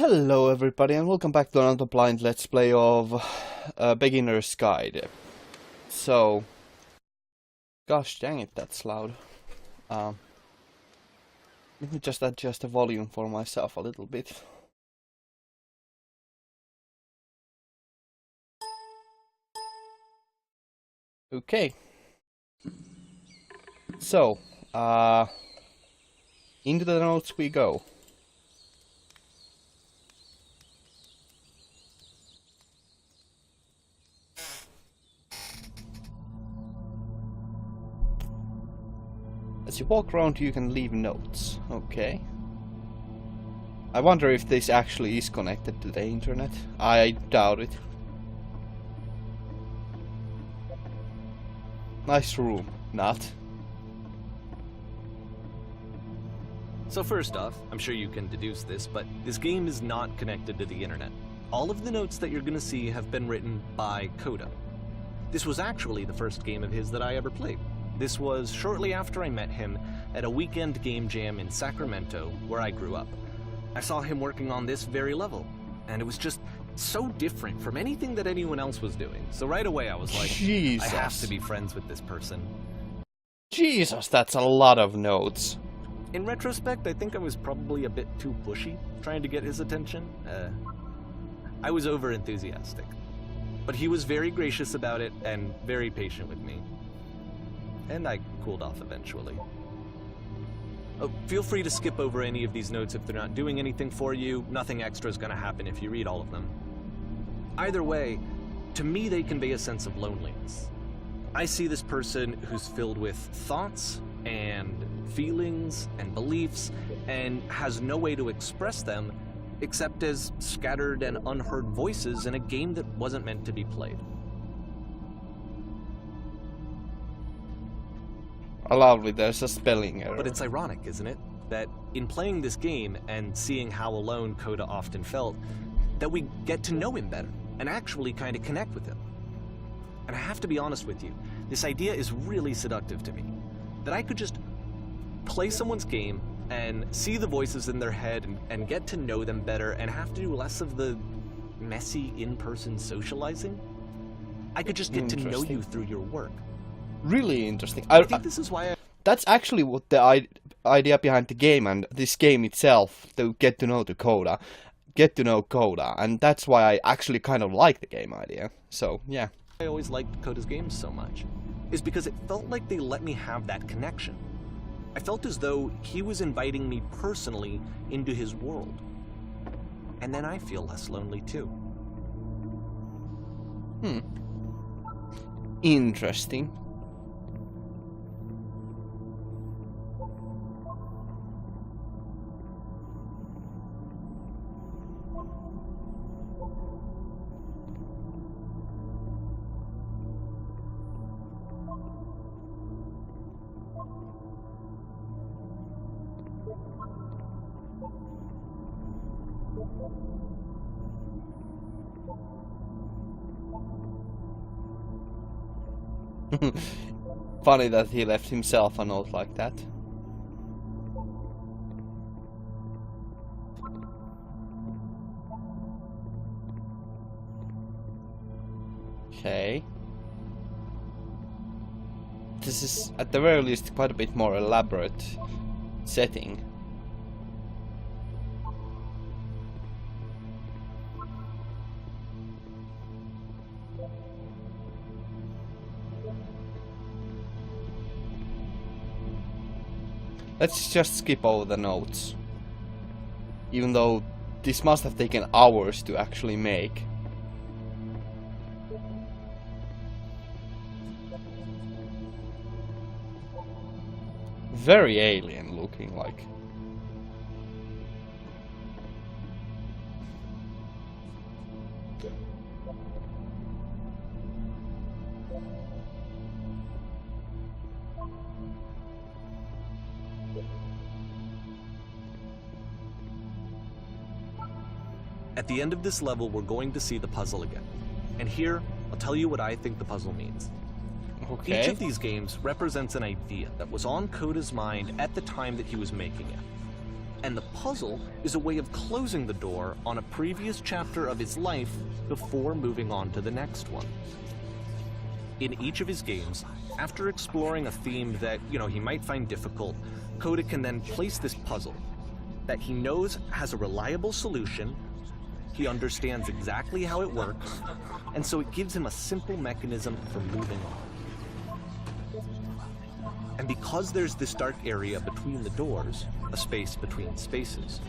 Hello everybody and welcome back to another blind let's play of Beginner's Guide. So, gosh dang it, that's loud. Let me just adjust the volume for myself a little bit. Okay. So, into the notes we go. As you walk around you can leave notes. Okay. I wonder if this actually is connected to the internet. I doubt it. Nice room. Not. So first off, I'm sure you can deduce this, but this game is not connected to the internet. All of the notes that you're gonna see have been written by Coda. This was actually the first game of his that I ever played. This was shortly after I met him at a weekend game jam in Sacramento, where I grew up. I saw him working on this very level, and it was just so different from anything that anyone else was doing. So right away I was like, Jesus. I have to be friends with this person. Jesus, that's a lot of notes. In retrospect, I think I was probably a bit too pushy, trying to get his attention. I was over-enthusiastic. But he was very gracious about it and very patient with me. And I cooled off eventually. Oh, feel free to skip over any of these notes if they're not doing anything for you. Nothing extra is going to happen if you read all of them. Either way, to me they convey a sense of loneliness. I see this person who's filled with thoughts and feelings and beliefs and has no way to express them except as scattered and unheard voices in a game that wasn't meant to be played. Lovely, there's a spelling error. But it's ironic, isn't it? That in playing this game and seeing how alone Coda often felt, that we get to know him better and actually kind of connect with him. And I have to be honest with you, this idea is really seductive to me. That I could just play someone's game and see the voices in their head and get to know them better and have to do less of the messy in-person socializing. I could just get to know you through your work. Really interesting. I think this is why That's actually what the idea behind the game and this game itself, to get to know Coda, and that's why I actually kind of like the game idea. So, yeah. I always liked Coda's games so much, is because it felt like they let me have that connection. I felt as though he was inviting me personally into his world. And then I feel less lonely too. Interesting. Funny that he left himself a note like that. Okay. This is at the very least quite a bit more elaborate setting. Let's just skip over the notes. Even though this must have taken hours to actually make. Very alien looking, like. At the end of this level, we're going to see the puzzle again. And here, I'll tell you what I think the puzzle means. Okay. Each of these games represents an idea that was on Coda's mind at the time that he was making it. And the puzzle is a way of closing the door on a previous chapter of his life before moving on to the next one. In each of his games, after exploring a theme that, he might find difficult, Coda can then place this puzzle that he knows has a reliable solution, he understands exactly how it works, and so it gives him a simple mechanism for moving on. And because there's this dark area between the doors, a space between spaces,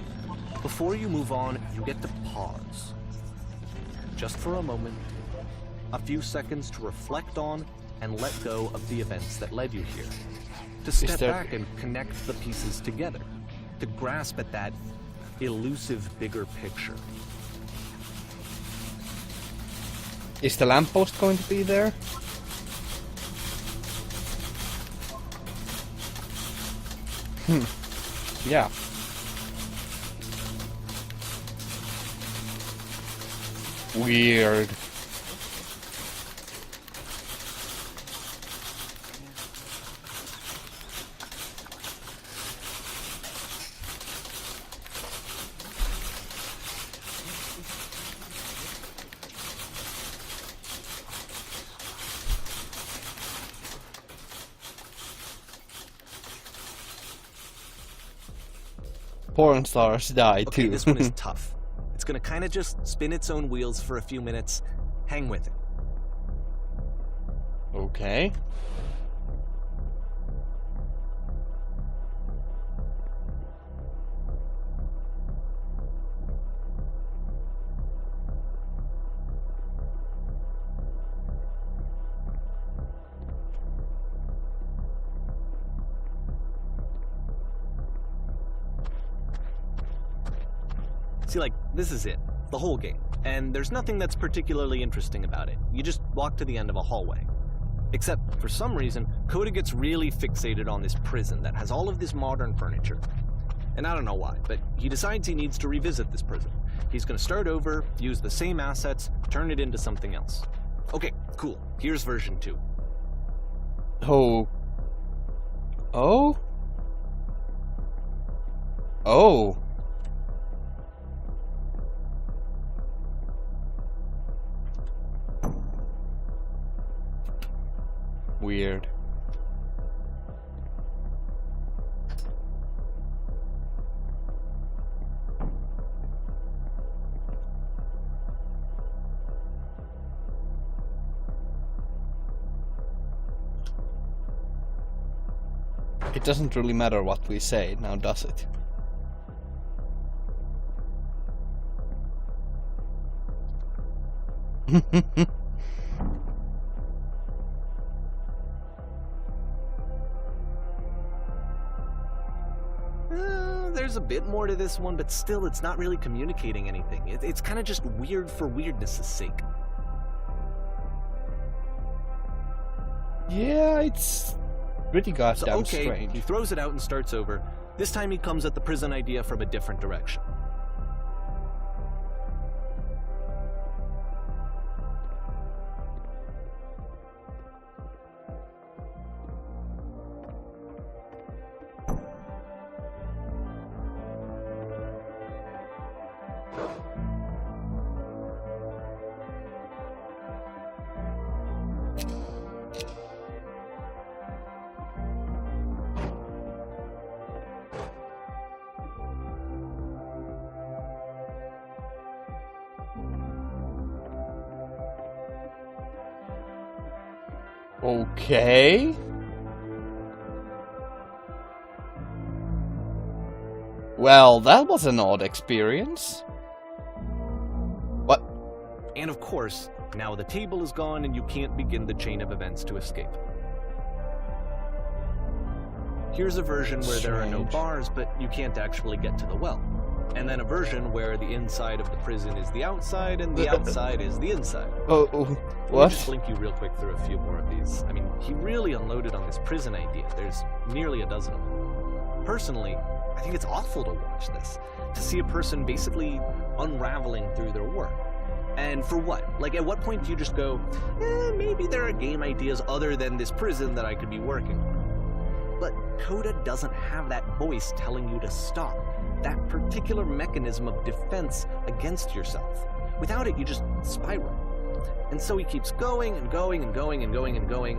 before you move on, you get to pause. Just for a moment, a few seconds to reflect on and let go of the events that led you here. To step back and connect the pieces together. To grasp at that elusive bigger picture. Is the lamppost going to be there? Yeah. Weird. Porn stars die Okay, too. this one is tough. It's gonna kind of just spin its own wheels for a few minutes. Hang with it. Okay. See, this is it. The whole game. And there's nothing that's particularly interesting about it. You just walk to the end of a hallway. Except, for some reason, Coda gets really fixated on this prison that has all of this modern furniture. And I don't know why, but he decides he needs to revisit this prison. He's gonna start over, use the same assets, turn it into something else. Okay, cool. Here's version 2. Oh. Oh? Oh. Weird. It doesn't really matter what we say, now does it? There's a bit more to this one, but still it's not really communicating anything. It's kind of just weird for weirdness' sake. Yeah, it's pretty goddamn strange. He throws it out and starts over. This time he comes at the prison idea from a different direction. Okay. Well, that was an odd experience. What? And of course, now the table is gone and you can't begin the chain of events to escape. Here's a version where there are no Strange. bars, but you can't actually get to the well. And then a version where the inside of the prison is the outside and the outside is the inside. Oh, Let me what? just blink you real quick through a few more of these. I mean, he really unloaded on this prison idea. There's nearly a dozen of them. Personally, I think it's awful to watch this. To see a person basically unraveling through their work. And for what? At what point do you just go, maybe there are game ideas other than this prison that I could be working on? But Coda doesn't have that voice telling you to stop. that particular mechanism of defense against yourself. Without it, you just spiral. And so he keeps going and going and going and going and going,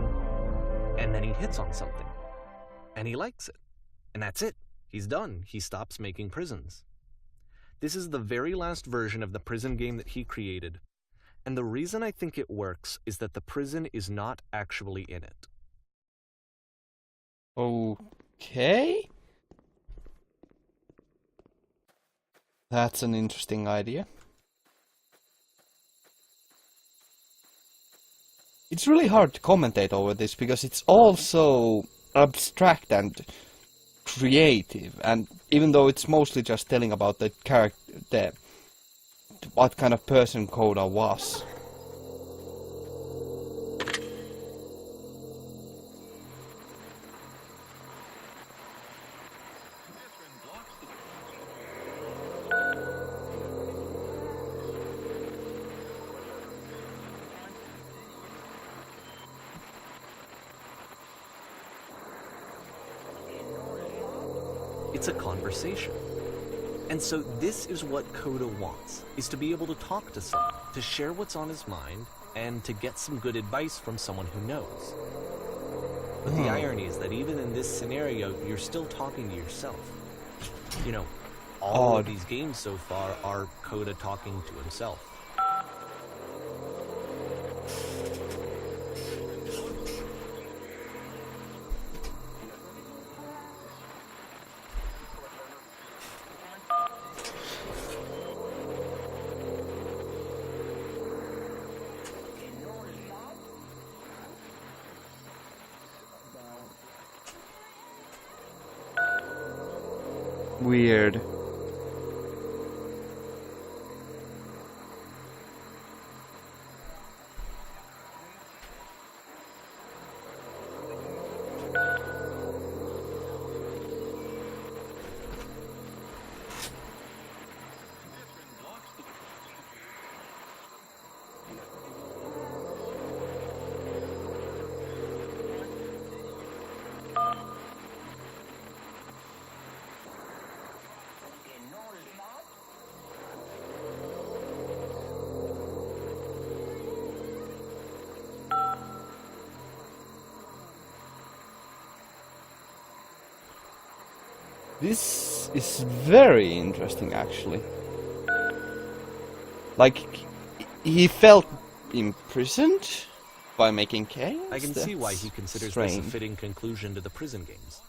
and then he hits on something. And he likes it. And that's it. He's done. He stops making prisons. This is the very last version of the prison game that he created. And the reason I think it works is that the prison is not actually in it. Okay. That's an interesting idea. It's really hard to commentate over this because it's all so abstract and creative, and even though it's mostly just telling about the character, what kind of person Coda was. It's a conversation. And so this is what Coda wants, is to be able to talk to someone, to share what's on his mind, and to get some good advice from someone who knows. But the irony is that even in this scenario, you're still talking to yourself. You know, all of these games so far are Coda talking to himself. Weird. This is very interesting, actually. Like, he felt imprisoned by making chaos? I can see why he considers strange. this a fitting conclusion to the prison games.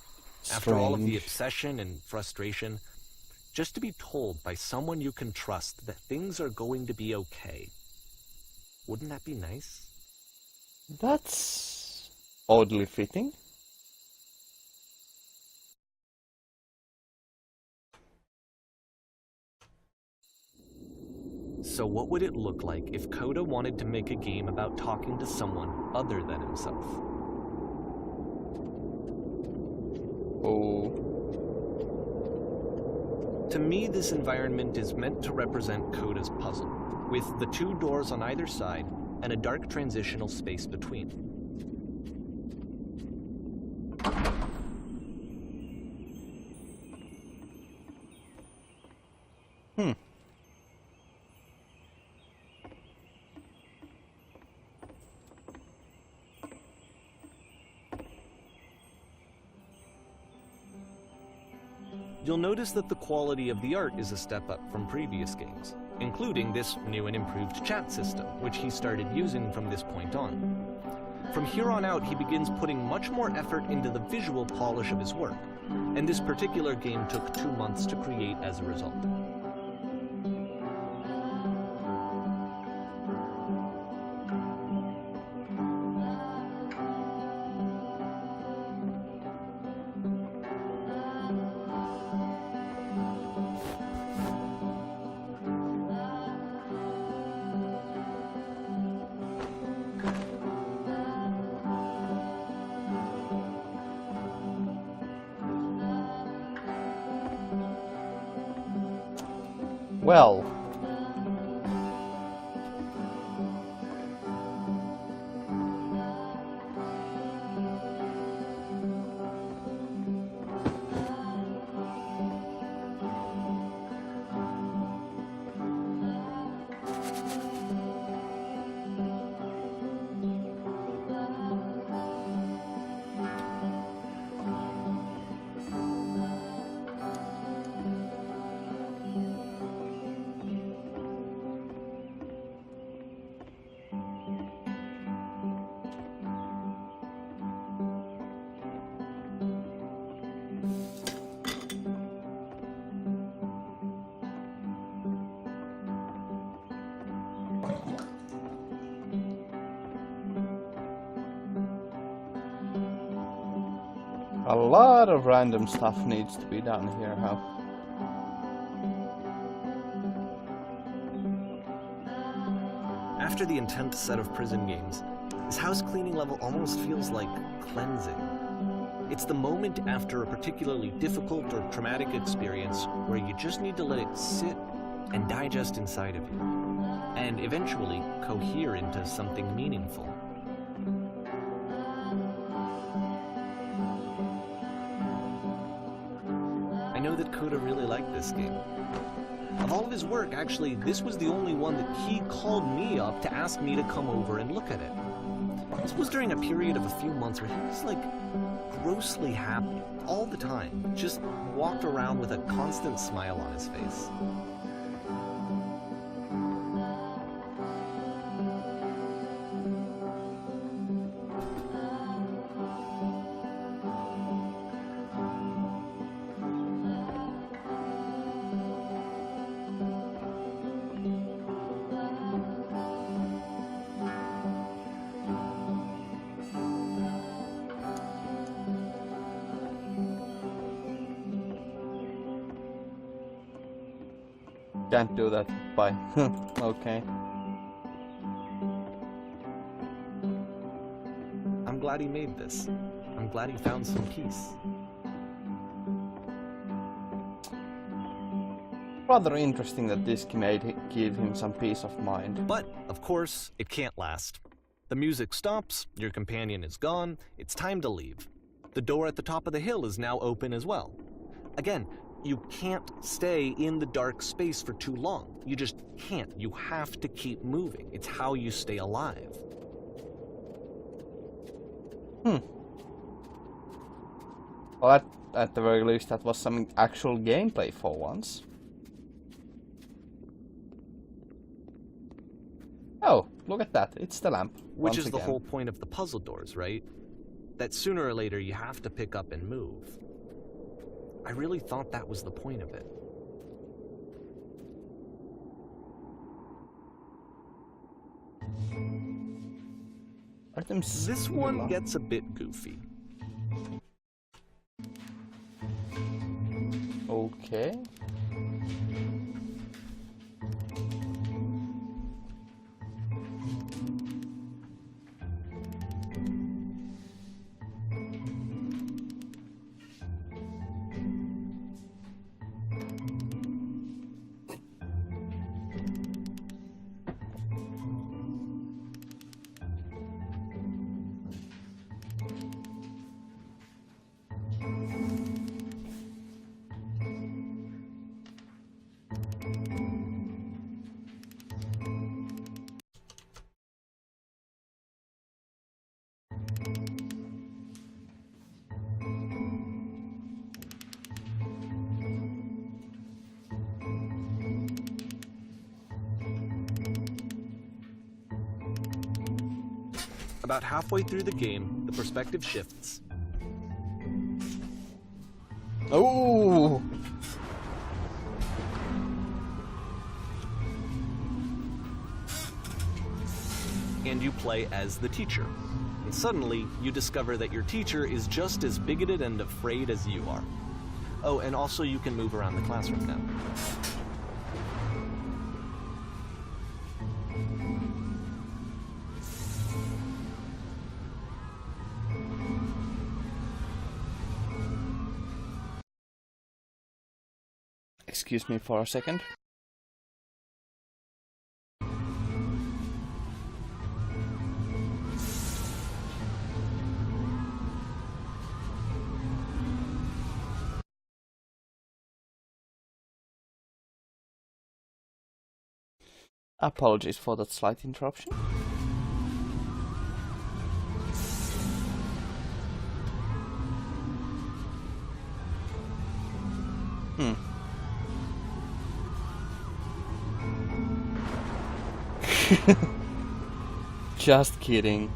After all of the obsession and frustration, just to be told by someone you can trust that things are going to be okay. Wouldn't that be nice? That's oddly fitting. So what would it look like if Coda wanted to make a game about talking to someone other than himself? Oh. To me, this environment is meant to represent Coda's puzzle, with the two doors on either side and a dark transitional space between. You'll notice that the quality of the art is a step up from previous games, including this new and improved chat system, which he started using from this point on. From here on out, he begins putting much more effort into the visual polish of his work, and this particular game took 2 months to create as a result. Well. A lot of random stuff needs to be done here, huh? After the intense set of prison games, this house cleaning level almost feels like cleansing. It's the moment after a particularly difficult or traumatic experience where you just need to let it sit and digest inside of you, and eventually cohere into something meaningful. I know that Coda really liked this game. Of all of his work, actually, this was the only one that he called me up to ask me to come over and look at it. This was during a period of a few months where he was like grossly happy all the time, just walked around with a constant smile on his face. Can't do that. Bye. Okay. I'm glad he made this. I'm glad he found some peace. Rather interesting that this gave him some peace of mind. But, of course, it can't last. The music stops, your companion is gone, it's time to leave. The door at the top of the hill is now open as well. Again, you can't stay in the dark space for too long. You just can't. You have to keep moving. It's how you stay alive. Well, at the very least, that was some actual gameplay for once. Oh, look at that. It's the lamp. Which is the whole point of the puzzle doors, right? That sooner or later you have to pick up and move. I really thought that was the point of it. This one gets a bit goofy. Okay. About halfway through the game, the perspective shifts. Oh! And you play as the teacher. And suddenly, you discover that your teacher is just as bigoted and afraid as you are. Oh, and also you can move around the classroom now. Excuse me for a second. Apologies for that slight interruption. Just kidding.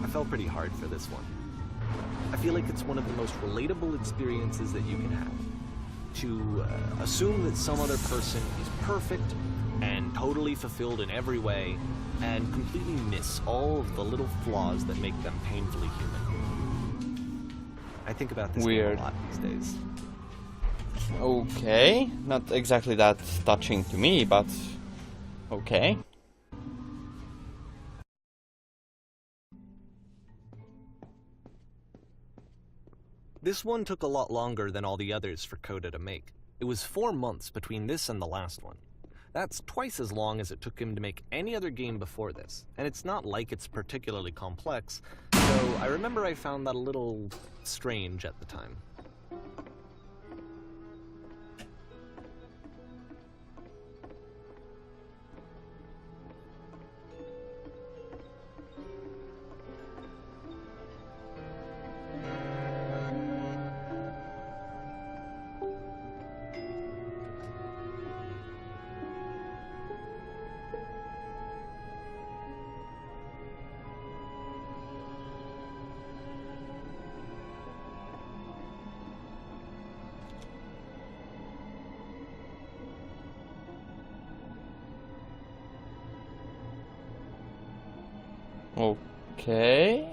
I fell pretty hard for this one. I feel like it's one of the most relatable experiences that you can have. To assume that some other person is perfect and totally fulfilled in every way, and completely miss all of the little flaws that make them painfully human. I think about this game Weird. a lot these days. Okay, not exactly that touching to me, but okay. This one took a lot longer than all the others for Coda to make. It was 4 months between this and the last one. That's twice as long as it took him to make any other game before this, and it's not like it's particularly complex, so I remember I found that a little strange at the time. Okay.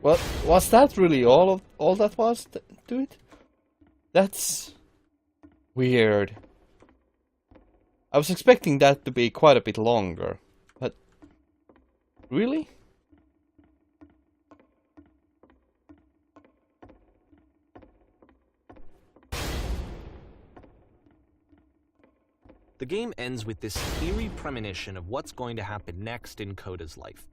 Well, was that really all that was to it? That's weird. I was expecting that to be quite a bit longer, but really? The game ends with this eerie premonition of what's going to happen next in Coda's life.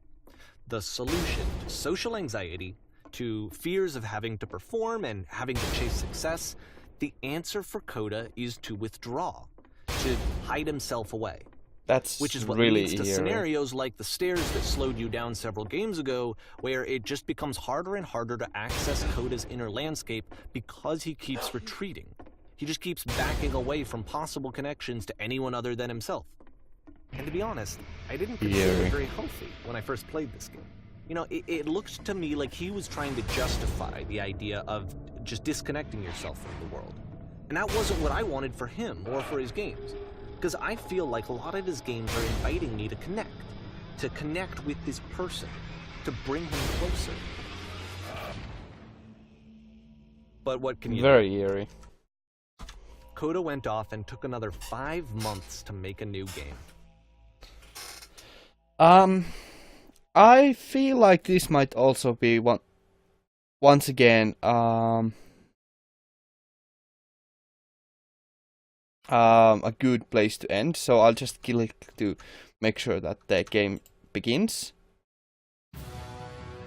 The solution to social anxiety, to fears of having to perform and having to chase success, the answer for Coda is to withdraw, to hide himself away. That's Which is what really leads to eerie. scenarios like the stairs that slowed you down several games ago, where it just becomes harder and harder to access Coda's inner landscape because he keeps retreating. He just keeps backing away from possible connections to anyone other than himself. And to be honest, I didn't consider Eerie. it very healthy when I first played this game. You know, it looked to me like he was trying to justify the idea of just disconnecting yourself from the world. And that wasn't what I wanted for him or for his games. Because I feel like a lot of his games are inviting me to connect with this person, to bring him closer. But what can you do? Very eerie. Coda went off and took another 5 months to make a new game. I feel like this might also be once again a good place to end. So I'll just click to make sure that the game begins.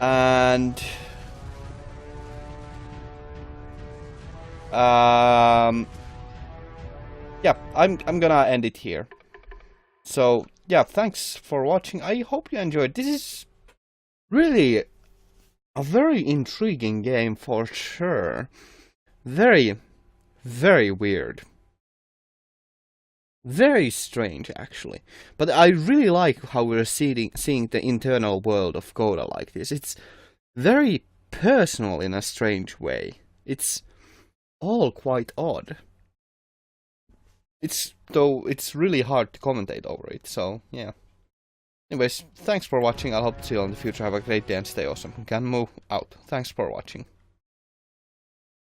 And yeah, I'm gonna end it here. So yeah, thanks for watching. I hope you enjoyed. This is really a very intriguing game for sure. Very, very weird. Very strange, actually. But I really like how we're seeing the internal world of Coda like this. It's very personal in a strange way. It's all quite odd. it's really hard to commentate over it, so yeah. Anyways, thanks for watching. I'll hope to see you in the future. Have a great day and stay awesome. Ganmu out. Thanks for watching.